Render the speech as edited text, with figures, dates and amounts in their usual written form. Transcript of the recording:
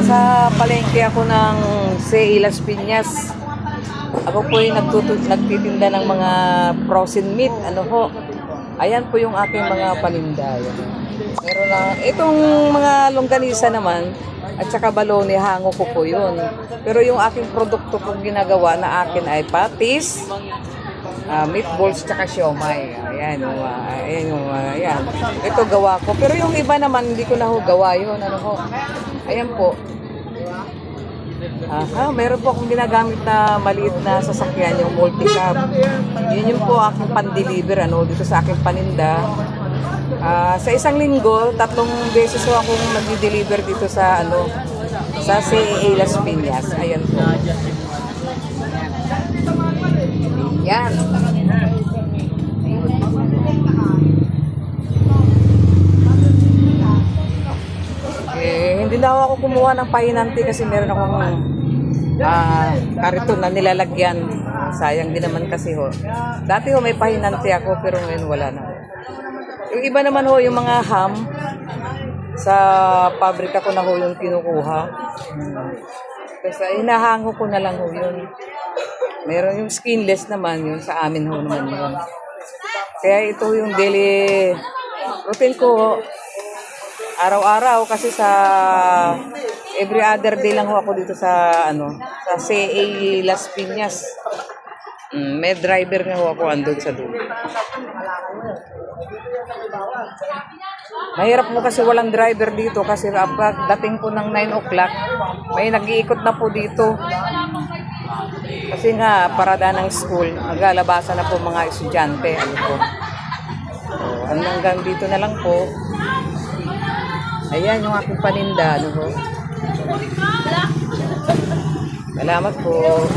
Nasa palengke ako ng CA Las Piñas. Ako po yung nagtitinda ng mga frozen meat. Ano po? Ayan po yung aking mga paninda. Meron na, itong mga longganisa naman, at saka balone, hango ko po yun. Pero yung aking produkto kong ginagawa na akin ay patis, meatballs, tsaka siomay. Ayan, ayan. Ito gawa ko. Pero yung iba naman, hindi ko na ho gawa yun. Ano ho? Ayan po. Meron po akong ginagamit na maliit na sasakyan, yung multi-cab. Yun yung po aking pan-deliver, dito sa aking paninda. Sa isang linggo, 3 beses po akong nag-deliver dito sa, sa CA Las Piñas. Ayan po. Ayan. Hindi na ako kumuha ng pahinanti kasi meron akong kariton na nilalagyan. Sayang din naman kasi ho. Dati ho may pahinanti ako pero ngayon wala na. Yung iba naman ho, yung mga ham, sa pabrika ko na ho yung kinukuha. Kasi hinahango ko na lang ho yun. Meron yung skinless naman, yun sa amin ho naman yun. Kaya ito yung daily routine ko ho. Araw-araw kasi sa every other day lang ho ako dito sa sa CA Las Piñas. May driver nga ho ako andun sa dulo. Mahirap mo kasi walang driver dito kasi dating po ng 9 o'clock, may nag-iikot na po dito. Kasi nga, parada ng school, naglalabasan na po mga estudyante. Hanggang dito na lang po. Ayan yung aking paninda. Salamat po.